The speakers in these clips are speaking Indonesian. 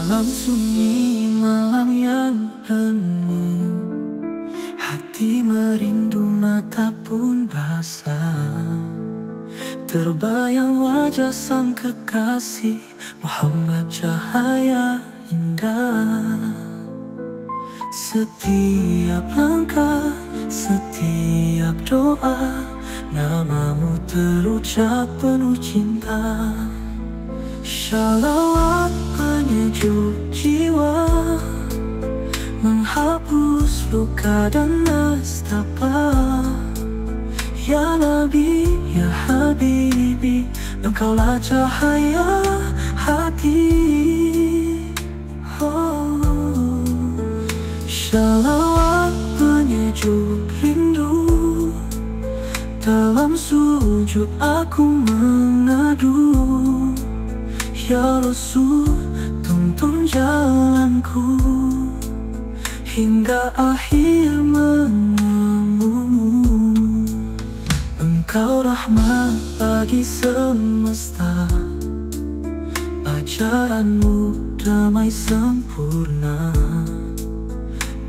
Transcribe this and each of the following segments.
Dalam sunyi malam yang hening, hati merindu, mata pun basah. Terbayang wajah sang kekasih, Muhammad cahaya indah. Setiap langkah, setiap doa, namamu terucap penuh cinta. Shalawat penyejuk jiwa, menghapus luka dan nestapa. Ya Nabi, ya Habibi, engkaulah cahaya hati. Shalawat penyejuk rindu, dalam sujud aku mengadu. Ya Rasul, tuntun jalanku hingga akhir menemumu. Engkau rahmat bagi semesta, ajaranmu damai sempurna.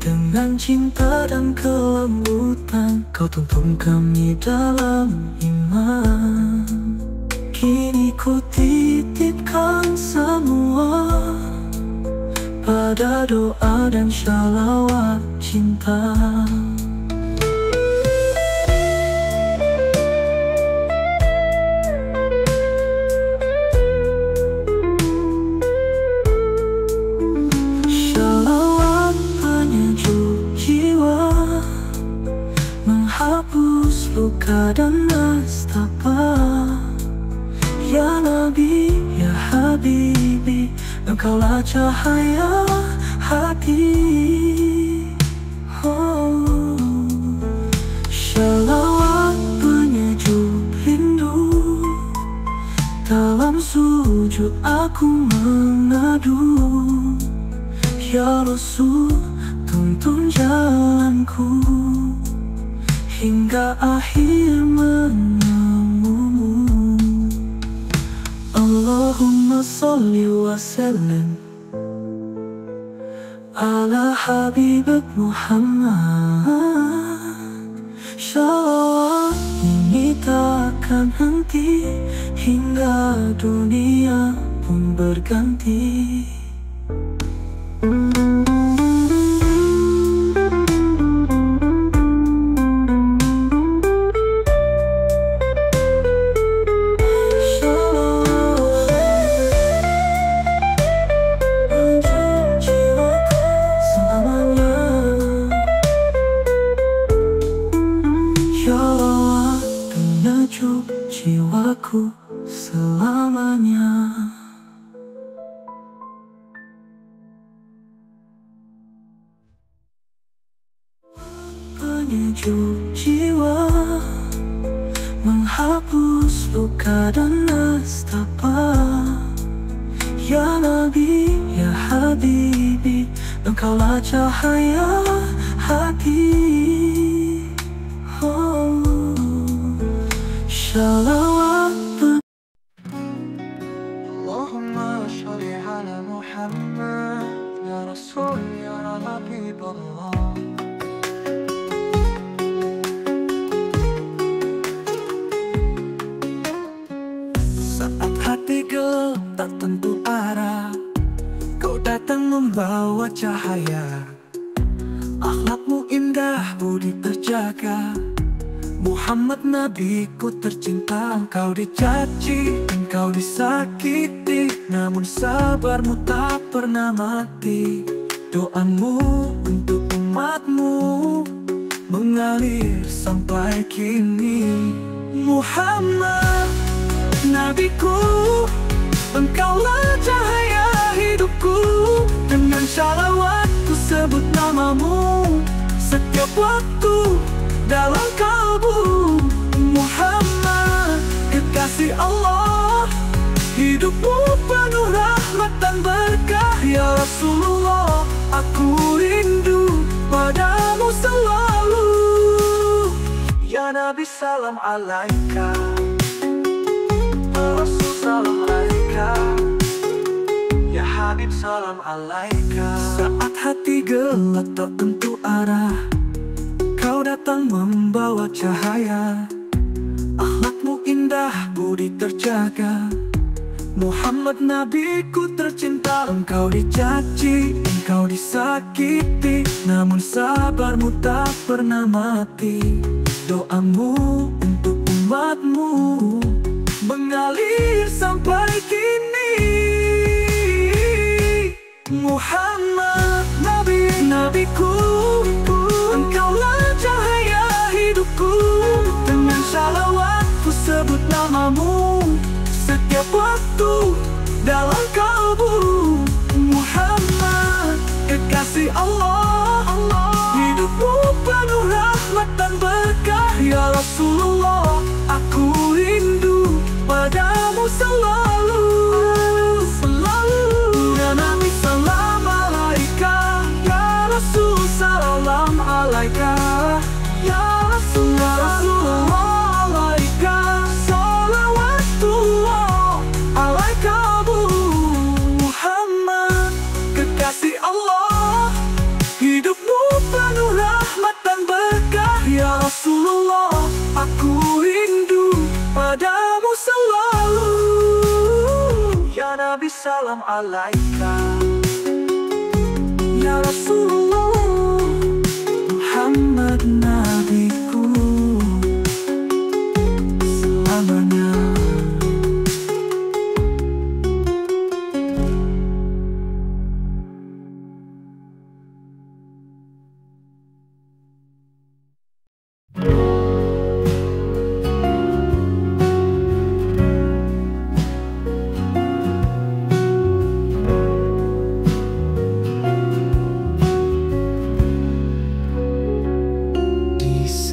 Dengan cinta dan kelembutan, kau tuntun kami dalam iman. Kini ku titipkan semua pada doa dan shalawat cinta. Shalawat penyejuk jiwa, menghapus luka dan nestapa. Ya Nabi, ya Habibi, engkaulah cahaya hati. Shalawat penyejuk rindu, dalam sujud aku mengadu. Ya Rasul, tuntun jalanku hingga akhir menemumu. Allahumma salli wa sallim ala Habibik Muhammad. Shalawat ini takkan henti hingga dunia pun berganti. Shalawat penyejuk jiwaku selamanya. Penyejuk jiwa, menghapus luka dan nestapa. Ya Nabi, ya Habibi, engkaulah cahaya hati. Shalawat Allahumma sholli ala Muhammad, ya Rasul, ya Habibullah. Saat hati gelap tak tentu arah, kau datang membawa cahaya. Akhlakmu indah, budi terjaga. Muhammad nabiku tercinta, engkau dicaci, engkau disakiti, namun sabarmu tak pernah mati. Doamu untuk umatmu mengalir sampai kini. Muhammad nabiku, engkaulah cahaya hidupku. Dengan shalawatku sebut namamu setiap waktu dalam kalbu. Muhammad, kekasih Allah, hidupmu penuh rahmat dan berkah. Ya Rasulullah, aku rindu padamu selalu. Ya Nabi salam alaika, Ya Rasul salam alaika, Ya Habib salam salam alaika. Saat hati gelap tak tentu arah, kau datang membawa cahaya. Akhlakmu indah, budi terjaga. Muhammad nabiku tercinta. Engkau dicaci, engkau disakiti, namun sabarmu tak pernah mati. Doamu untuk umatmu mengalir sampai kini. Muhammad nabiku, engkaulah cahaya hidupku. Dengan salawat ku sebut namamu setiap waktu dalam kalbu. Muhammad, kekasih Allah, hidupmu penuh rahmat dan berkah. Ya Rasulullah, aku rindu padamu selalu. Ya Nabi salam alaika, ya Rasul salam alaika, ya Rasulullah alaika, salawatullah alaika. Muhammad, kekasih Allah, hidupmu penuh rahmat dan berkah. Ya Rasulullah, aku rindu padamu selalu. Ya Nabi salam alaika, ya Rasulullah, Muhammad nabiku selamanya.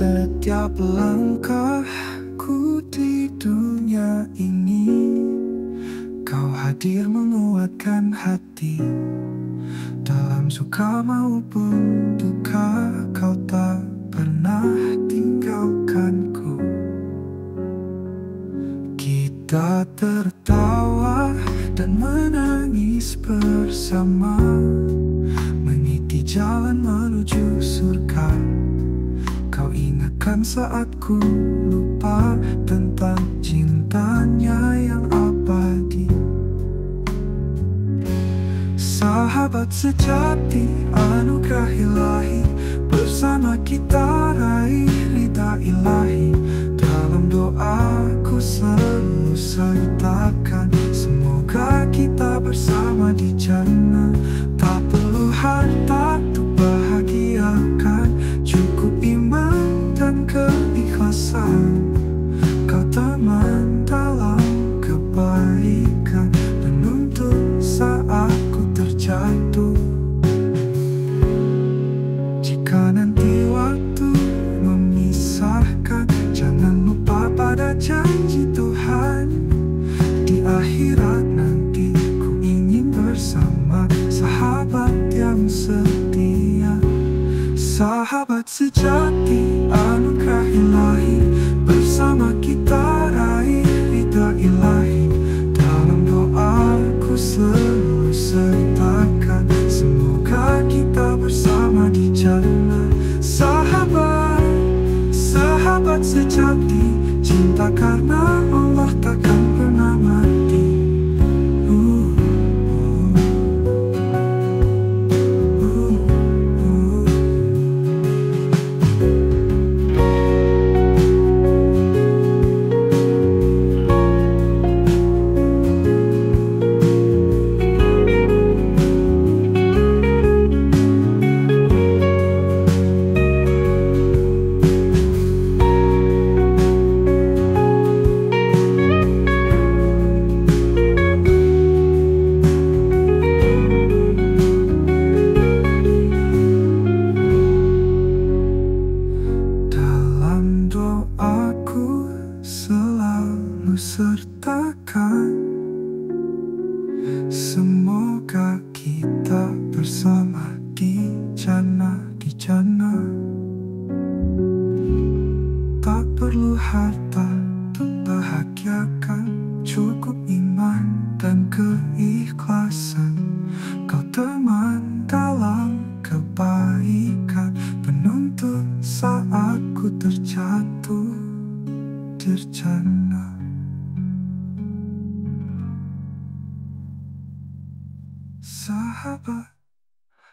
Setiap langkahku di dunia ini, kau hadir menguatkan hati. Dalam suka maupun duka, kau tak pernah tinggalkanku. Kita tertawa dan menangis bersama, meniti jalan menuju surga. Kau ingatkan saat ku lupa tentang cintanya yang abadi. Sahabat sejati, anugerah ilahi, bersama kita raih ridha ilahi. Dalam doaku selalu sertakan, semoga kita bersama di jannah. Tak perlu harta untuk bahagiakan, cukup iman dan keikhlasan. Kau teman dalam kebaikan, penuntun saat ku terjatuh. Jika nanti waktu memisahkan, jangan lupa pada janji Tuhan. Di akhirat nanti ku ingin bersama sahabat yang setia. Sahabat sejati, anugerah ilahi, bersama kita raih ridha ilahi. Dalam doaku selalu sertakan, semoga kita bersama di jannah. Sahabat, sahabat sejati, cinta karena Allah takkan pernah mati. sertakan. Semoga kita bersama di jannah, di jannah. Tak perlu harta untuk bahagiakan, cukup iman dan keikhlasan. Kau Sahabat,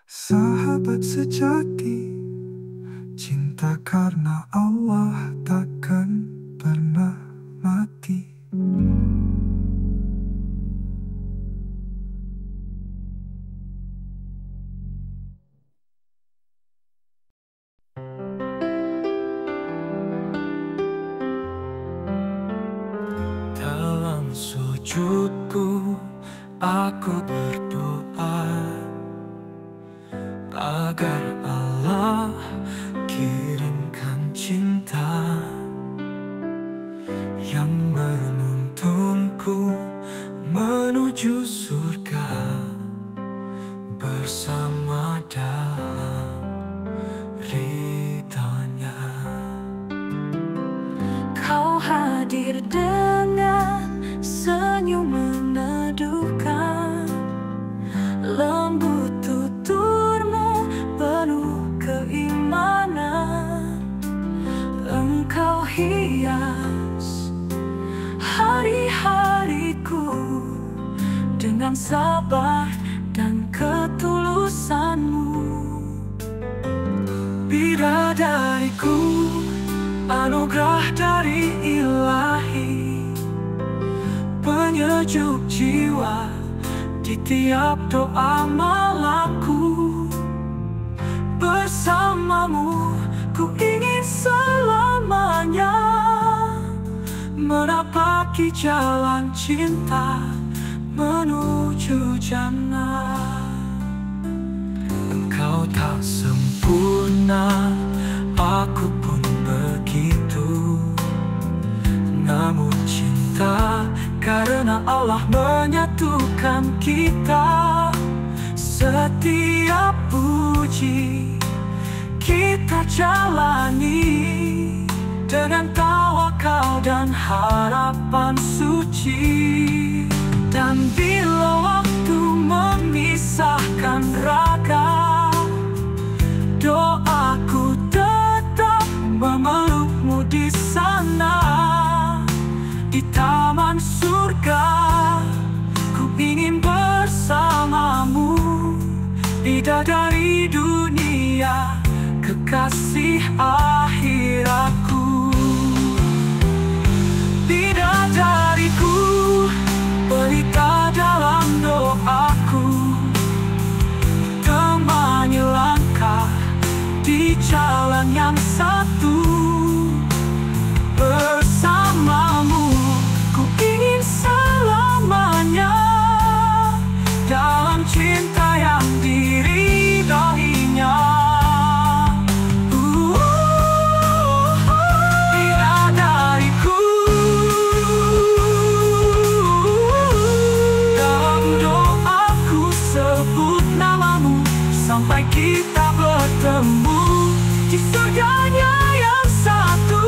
sahabat sejati, cinta karena Allah takkan pernah mati. Dalam sujudku aku berdoa agar Allah kirimkan cinta yang menuntunku menuju surga bersama dalam ridhonya. Kau hadir dengan senyum meneduhkan, lembut tuturmu penuh keimanan. Engkau hias hari-hariku dengan sabar dan ketulusanmu. Bidadariku, anugerah dari Ilahi, penyejuk jiwa di tiap doa malamku. Bersamamu ku ingin selamanya menapaki jalan cinta menuju jannah. Engkau tak sempurna, aku pun begitu. Namun cinta karena Allah menyatukan kita. Setiap puji kita jalani dengan tawakal dan harapan suci. Dan bila waktu memisahkan raga, doaku tetap memelukmu di sana. Di taman surga ku ingin bersamamu. Bidadari dunia, kekasih akhiratku. Bidadariku, pelita dalam doaku, temani langkah di jalan yang satu. Bersamamu ku ingin selamanya dalam cinta yang diridhoinya. Bidadariku, dalam doaku sebut namamu sampai kita bertemu di surganya yang satu.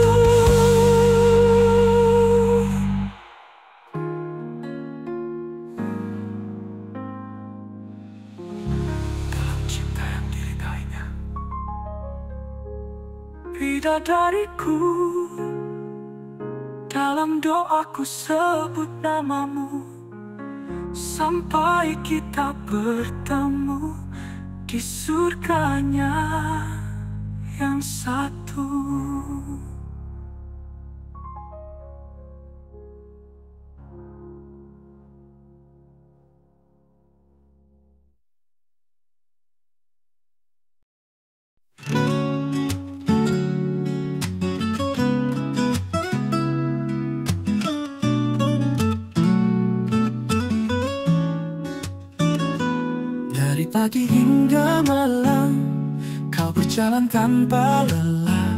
Bidadariku, dalam doaku sebut namamu sampai kita bertemu di surganya yang satu. Dari pagi hingga malam kau berjalan tanpa lelah.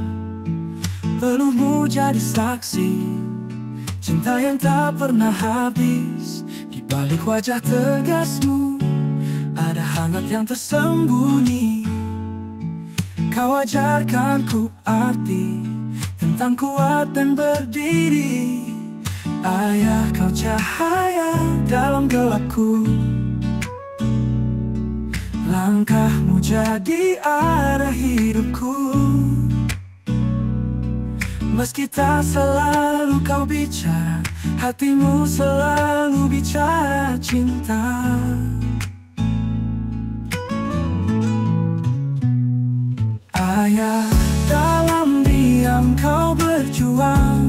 Peluhmu jadi saksi cinta yang tak pernah habis. Di balik wajah tegasmu ada hangat yang tersembunyi. Kau ajarkan ku arti tentang kuat dan berdiri. Ayah, kau cahaya dalam gelapku. Langkahmu jadi arah hidupku. Meski tak selalu kau bicara, hatimu selalu bicara cinta. Ayah, dalam diam kau berjuang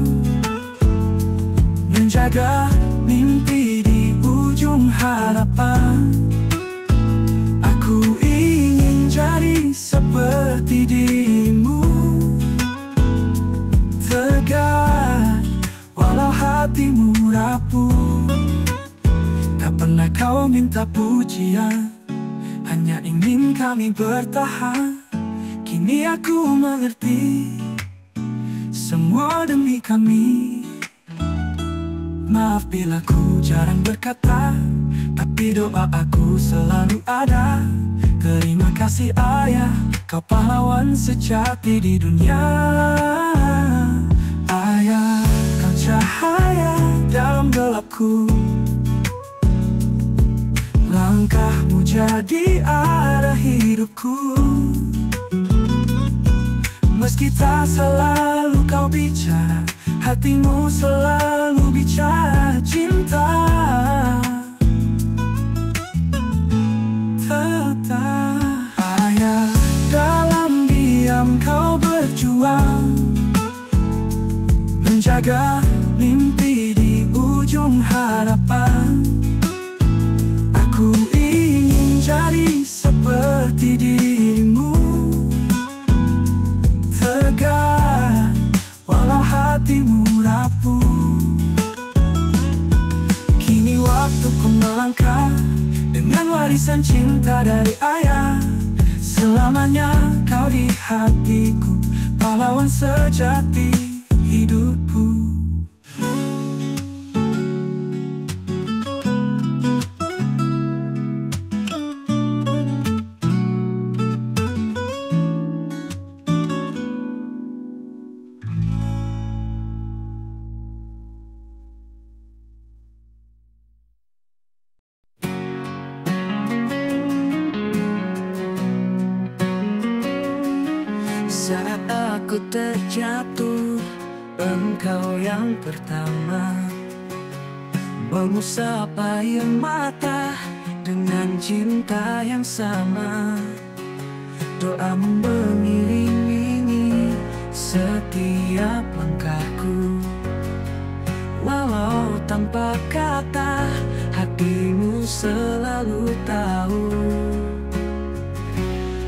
menjaga mimpi di ujung harapan. Aku ingin jadi seperti dirimu, tegar walau hatimu rapuh. Tak pernah kau minta pujian, hanya ingin kami bertahan. Kini aku mengerti, semua demi kami. Maaf bila ku jarang berkata, tapi doa aku selalu ada. Terima kasih ayah, kau pahlawan sejati di dunia. Ayah, kau cahaya dalam gelapku, langkahmu jadi arah hidupku. Meski tak selalu kau bicara, hatimu selalu bicara cinta. Tetap ayah, dalam diam kau berjuang menjaga mimpi di ujung harapan. Aku ingin jadi seperti dirimu, tegar walau hatimu rapuh. Kini waktuku melangkah dengan warisan cinta dari ayah. Selamanya kau di hatiku, pahlawan sejati hidupku. Saat aku terjatuh, engkau yang pertama mengusap air mata dengan cinta yang sama. Doamu mengiringi setiap langkahku, walau tanpa kata, hatimu selalu tahu.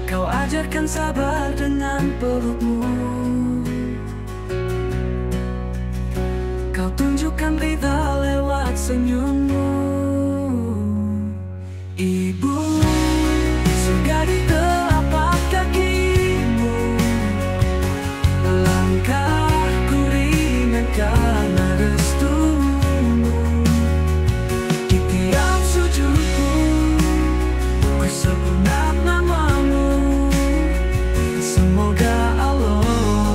Kau ajarkan sabar dengan pelukmu, kau tunjukkan ridha lewat senyummu. Ibu, surga di telapak kakimu, langkahku ringan karena restumu. Di tiap sujudku, ku sebut namamu. Semoga Allah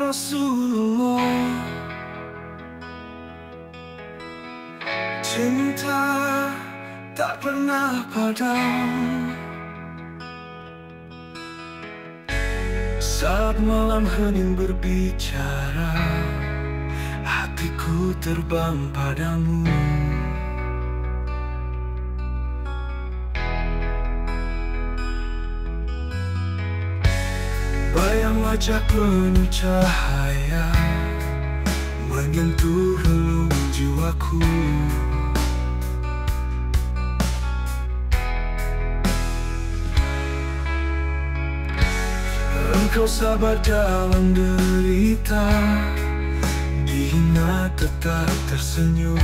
Rasulullah. Cinta tak pernah padam. Saat malam hening berbicara, hatiku terbang padamu. Bayang wajah penuh cahaya menyentuh relung jiwaku. Engkau sabar dalam derita, dihina tetap tersenyum.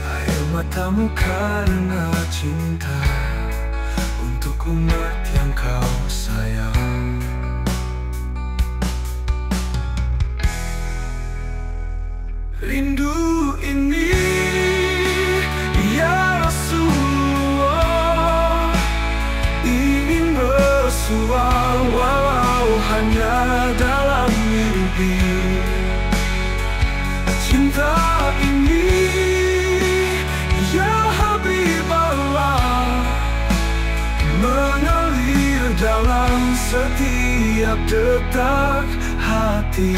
Air matamu karena cinta untuk umat yang kau sayang. Rindu ini ya Rasulullah, ingin bersuah walau hanya dalam mimpi. Cinta ini ya Habiballah, mengalir dalam setiap detak hati.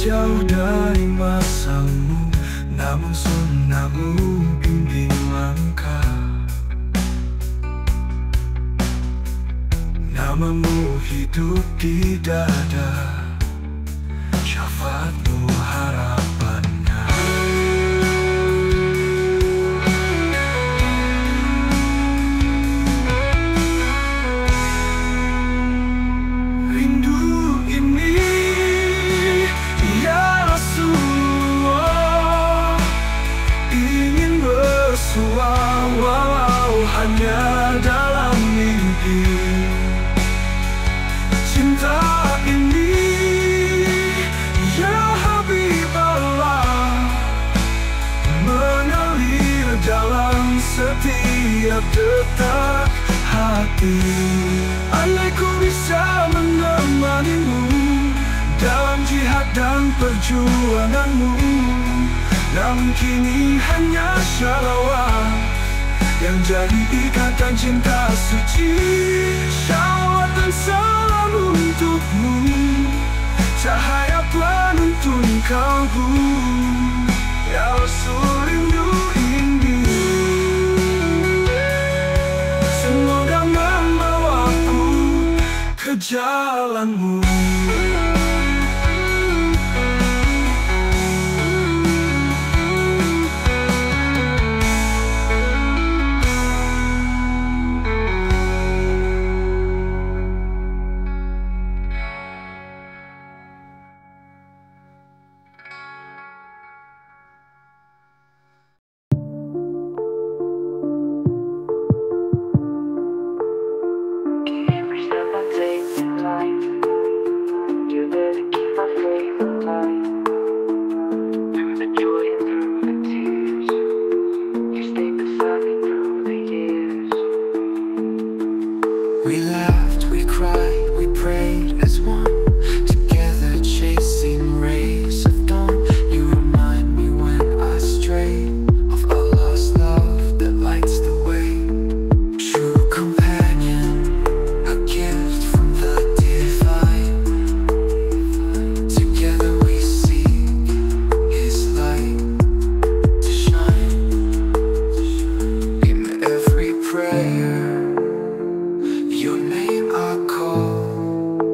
Jauh dari masamu, namun sunnahmu bimbing langkah. Namamu hidup di dada, syafaatmu harapannya. Rindu ini walau hanya dalam mimpi. Cinta ini ya Habiballah, mengalir dalam setiap detak hati. Andai ku bisa menemanimu dalam jihad dan perjuanganmu, namun kini hanya syalawat yang jadi ikatan cinta suci. Syalawat dan salam untukmu, cahaya penuntun kalbu. Ya Rasul, rindu ini semoga membawaku ke jalanmu. We laughed, we cried, we prayed as one, together chasing rays of dawn. You remind me when I stray of a lost love that lights the way. True companion, a gift from the divine. Together we seek His light to shine in every prayer. Your name I call,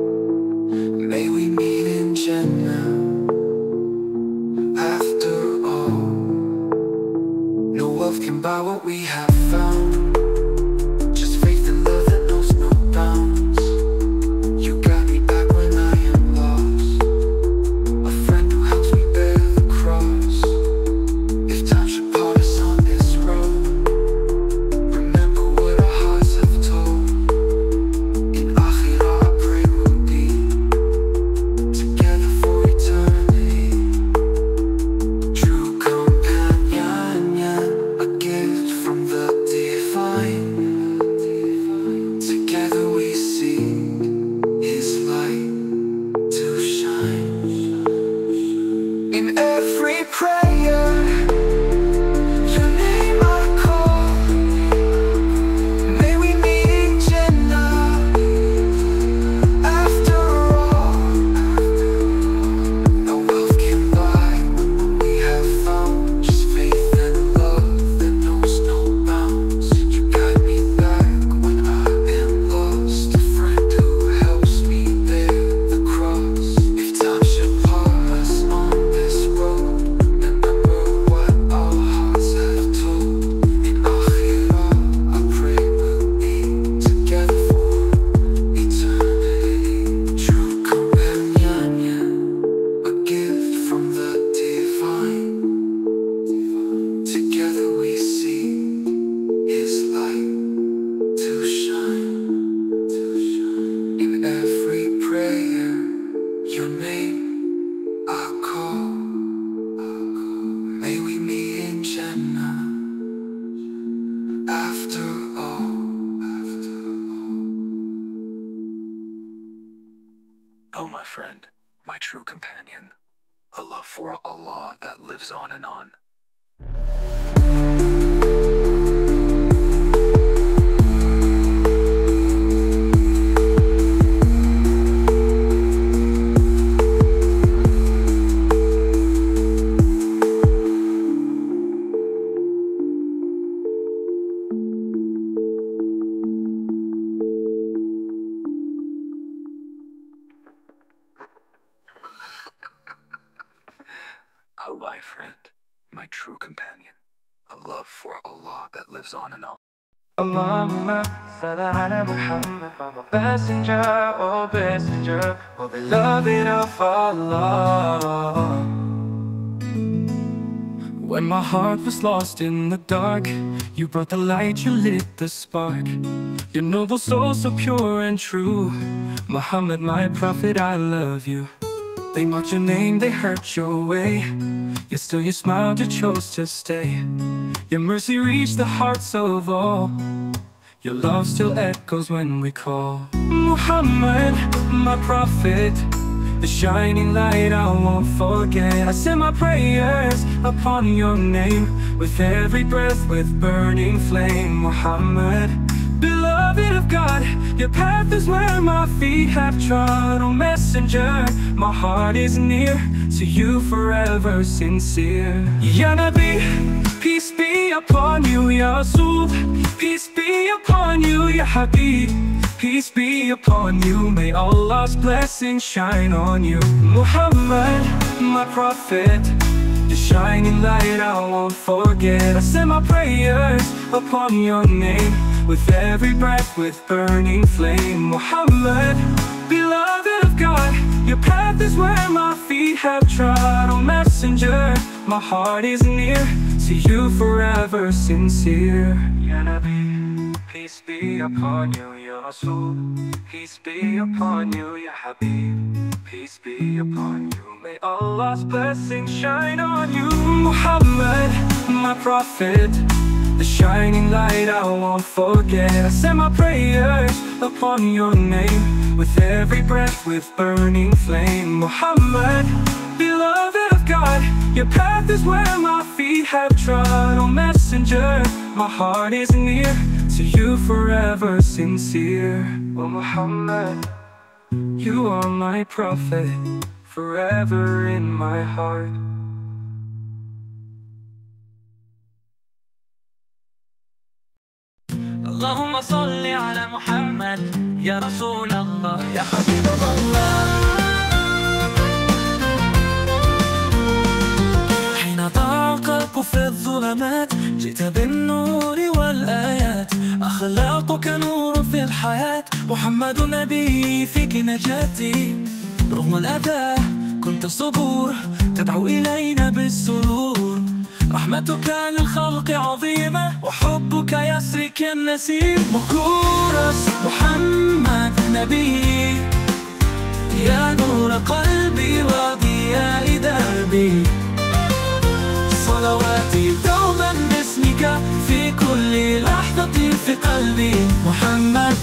may we meet in Jannah. After all, no wealth can buy what we have found, just faith and love that knows no bounds. You got me back when I am lost, a friend who helps me bear the cross. If time should part us on this road, remember friend, my true companion, a love for Allah that lives on and on. Oh, my friend, my true companion, a love for Allah that lives on and on. Allahumma salli ala Muhammad, our messenger, oh messenger, oh beloved of Allah. When my heart was lost in the dark, you brought the light, you lit the spark. Your noble soul so pure and true, Muhammad, my prophet, I love you. They mocked your name, they hurt your way, yet still you smiled, you chose to stay. Your mercy reached the hearts of all, your love still echoes when we call. Muhammad, my prophet, the shining light I won't forget. I send my prayers upon your name, with every breath, with burning flame. Muhammad, beloved of God, your path is where my feet have trod. Oh messenger, my heart is near, to you forever sincere. Ya Nabi, peace be upon you. Ya Rasul, peace be upon you. Ya Habib, peace be upon you. May Allah's blessings shine on you. Muhammad, my prophet, the shining light I won't forget. I send my prayers upon your name, with every breath, with burning flame. Muhammad, beloved of God, your path is where my feet have trod. Oh messenger, my heart is near, to you forever sincere. Ya Nabi, peace be upon you. Ya Rasul, peace be upon you. Ya Habib, peace be upon you. May Allah's blessings shine on you. Muhammad, my prophet, the shining light I won't forget. I send my prayers upon your name, with every breath, with burning flame. Muhammad, beloved of God, your path is where my feet have trod. Oh messenger, my heart is near, to you forever sincere. Oh Muhammad, you are my prophet, forever in my heart. اللهم صل على محمد يا رسول الله يا حبيب الله. حين ضاع القلب في الظلمات جئت بالنور والآيات. أخلاقك نور في الحياة، محمد نبي فيك نجاتي. رغم الأذى كنت صبور، تدعو إلينا بالسرور. رحمتك للخلق عظيمة، وحبك يسري كالنسيم. مكورس محمد نبي، يا نور قلبي وضياء دربي. صلواتي دوما باسمك في كل لحظة في قلبي. محمد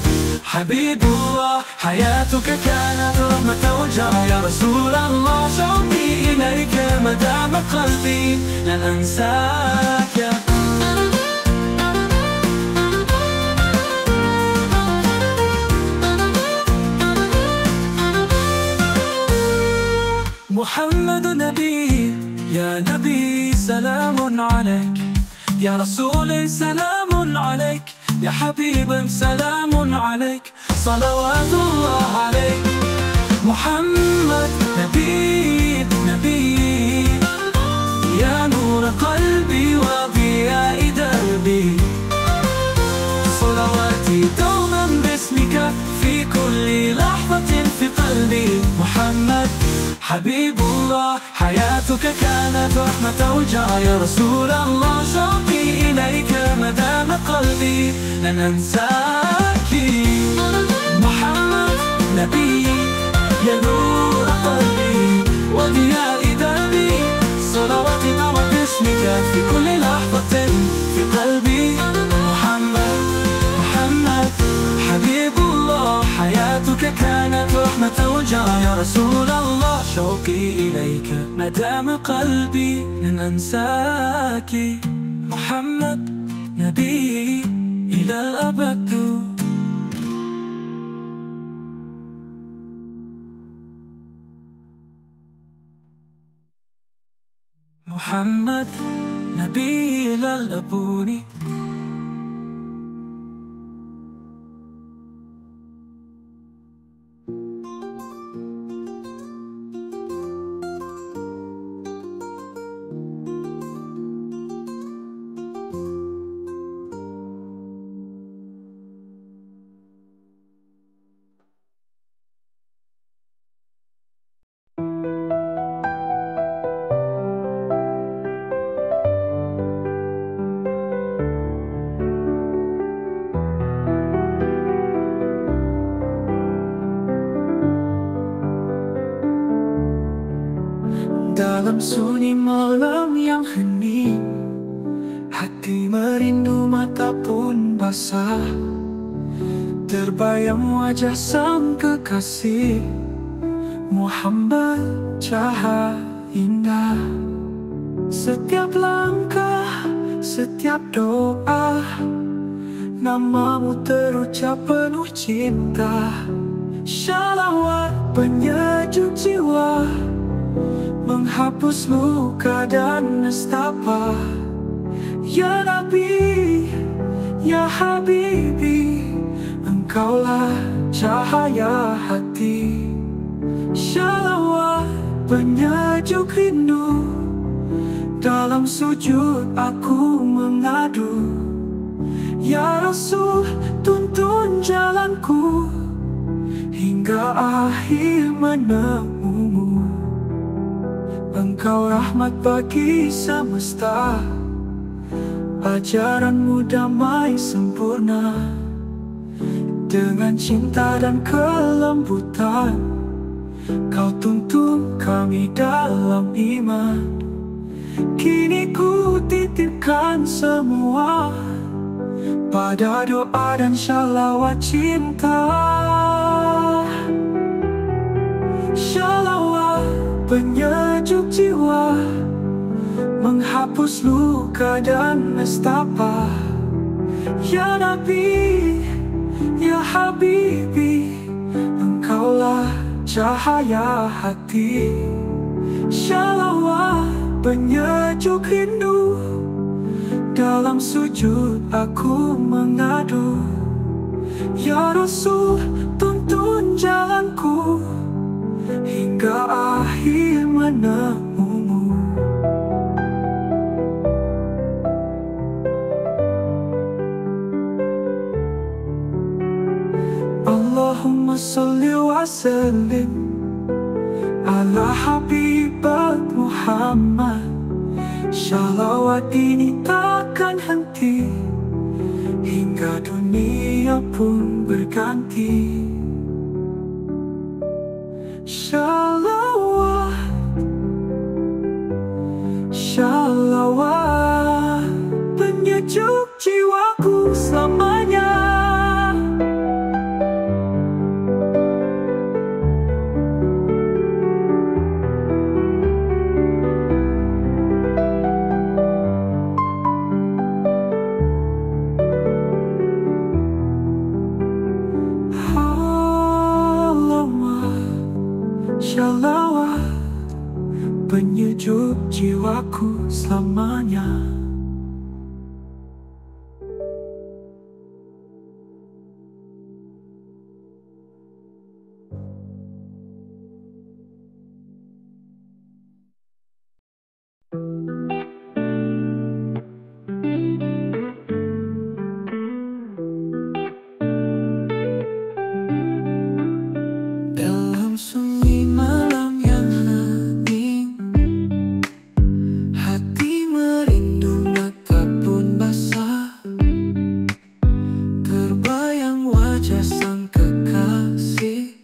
حبيب الله، حياتك كانت رحمة وجرى. يا رسول الله، شوقي إليك ما دام قلبي، لن أنساك. محمد نبي، يا نبي سلام عليك. يا رسول سلام عليك. يا حبيب سلام عليك. صلوات الله عليك. محمد نبي نبي، يا نور قلبي وضياء دربي. صلواتي دوما باسمك في كل لحظة في قلبي. محمد حبيب الله، حياتك كانت رحمة وجرى. يا رسول الله، شوقي إليك ما دام قلبي، لن أنساك. محمد نبي، يا نور قلبي وضياء دربي. صلواتي دوما باسمك في كل لحظة في قلبي. محمد محمد حبيب الله، حياتك كانت رحمة وجرى. يا رسول الله شوقي إليك ما دام قلبي لن أنساك محمد نبي إلى الأبد محمد نبي إلى الأبد Dalam sunyi malam yang hening, hati merindu mata pun basah. Terbayang wajah sang kekasih Muhammad cahaya indah. Setiap langkah, setiap doa, namamu terucap penuh cinta. Shalawat penyejuk jiwa, menghapus luka dan nestapa. Ya Nabi, Ya Habibi, engkaulah cahaya hati. Shalawat penyejuk rindu, dalam sujud aku mengadu. Ya Rasul, tuntun jalanku hingga akhir menemumu. Engkau rahmat bagi semesta, ajaranmu damai sempurna. Dengan cinta dan kelembutan, kau tuntun kami dalam iman. Kini ku titipkan semua pada doa dan shalawat cinta. Shalawat penyejuk jiwa, menghapus luka dan nestapa. Ya Nabi, Ya Habibi, engkaulah cahaya hati. Shalawat penyejuk rindu, dalam sujud aku mengadu. Ya Rasul, tuntun jalanku hingga akhir menemumu. Allahumma salli wa sallim ala habibat Muhammad. Shalawat ini takkan henti hingga dunia pun berganti. Shalawat, shalawat penyejuk jiwaku selamanya. Shalawat penyejuk jiwaku selamanya. Dalam sunyi malam yang hening, hati merindu mata pun basah. Terbayang wajah sang kekasih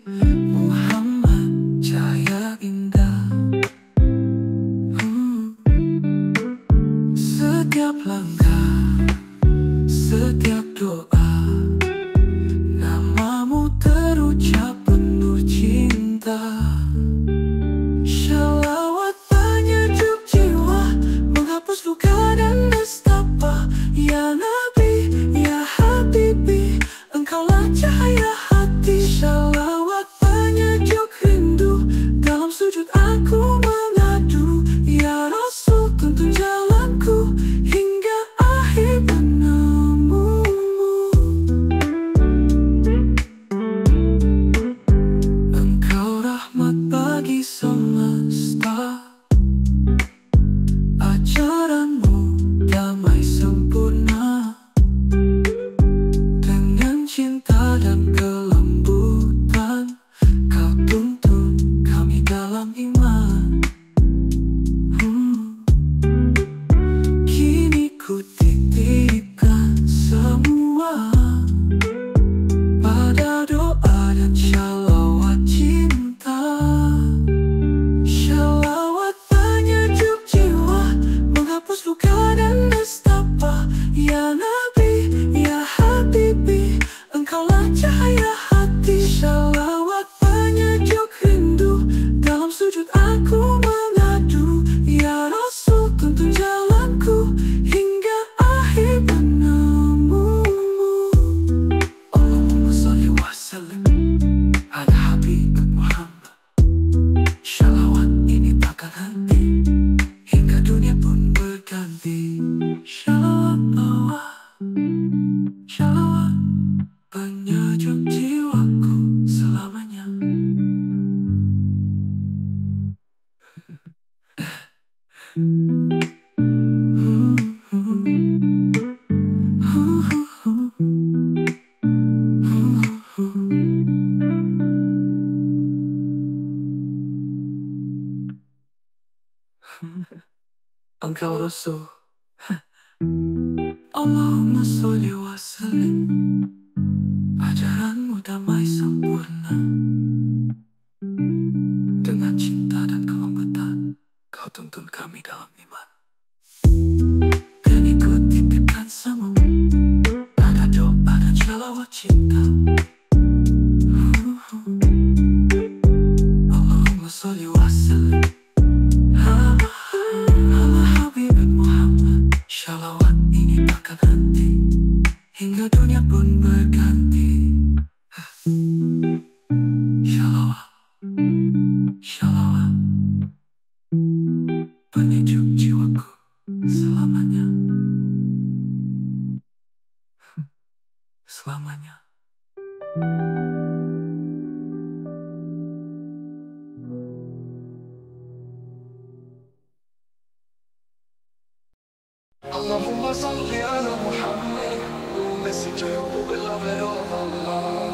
Muhammad cahaya indah. Setiap langkah, setiap doa, namamu terucap penuh cinta. engkau Rasul. Allahumma sholli wa sallim. Ajaranmu damai sempurna. Dengan cinta dan kelembatan, kau tuntun kami dalam iman. Dan ikut titipkan samamu, ada doa dan shalawat cinta. Allahumma sholli wa sallim ala Habib Muhammad. Shalawat ini takkan henti hingga dunia pun berganti. Shalawat, shalawat, penyejuk jiwaku selamanya. Selamanya. Allahumma salli ala Muhammad, messenger of the beloved of Allah.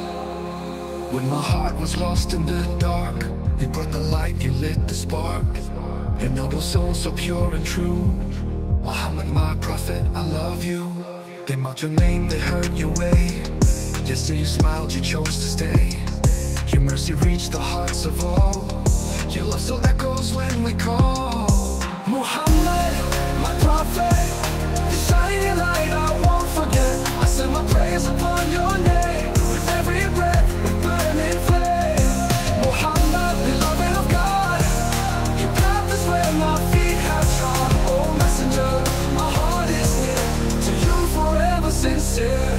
When my heart was lost in the dark, you brought the light, you lit the spark. A noble soul so pure and true, Muhammad my prophet, I love you. They mocked your name, they heard your way. Yes, you smiled, you chose to stay. Your mercy reached the hearts of all. Your love still echoes when we call. Muhammad, my prophet, the shining light I won't forget. I send my praise upon your name. With every breath, we burn in flame. Muhammad, beloved of God, your path is where my feet have trod. Oh messenger, my heart is near to you, forever sincere.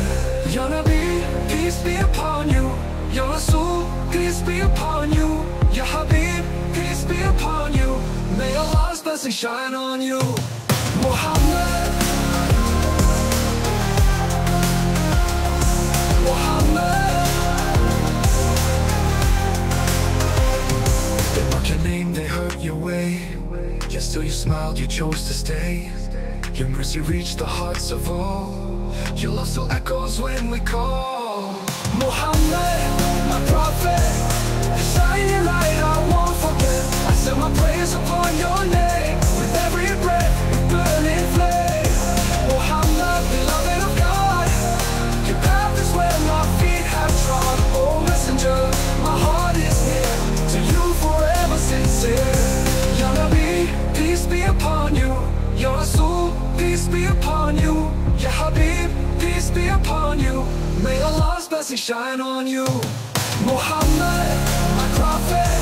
Ya Nabi, peace be upon you. Ya Rasul, peace be upon you. Ya Habib, peace be upon you. May Allah's blessing shine on you. Muhammad, Muhammad. They mocked your name, they hurt your way. Yet still you smiled, you chose to stay. Your mercy reached the hearts of all. Your love still echoes when we call. Muhammad, my prophet, the shining light I won't forget. I send my praise upon your name. With every breath, we burn in flame. Muhammad, beloved of God, your path is where my feet have trod. Oh messenger, my heart is near to you, forever sincere. Ya Nabi, peace be upon you. Ya Rasul, peace be upon you. Ya Habib, peace be upon you. May Allah's blessing shine on you. Muhammad, my prophet,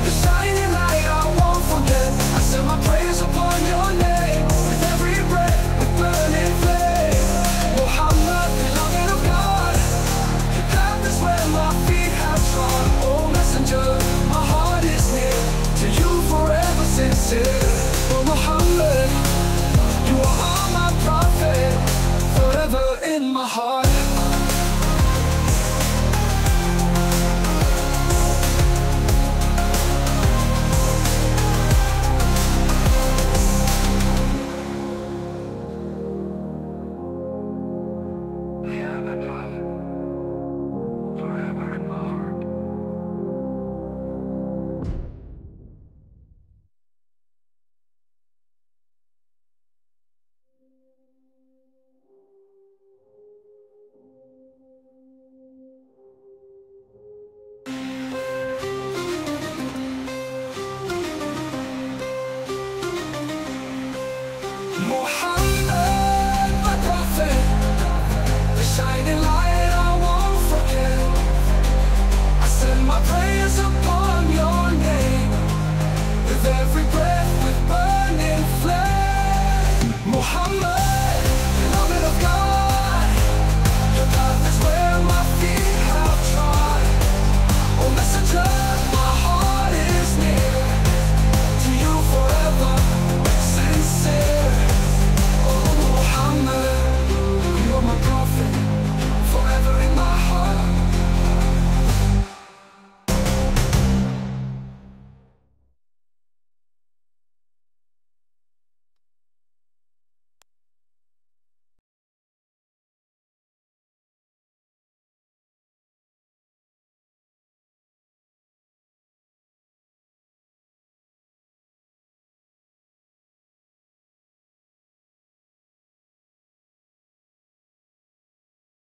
the shining light I won't forget. I send my praise upon your name. With every breath, we burn in flame. Muhammad, beloved of God, your path is where my feet have trod. Oh messenger, my heart is near to you, forever sincere. Oh Muhammad, you are my prophet, forever in my heart.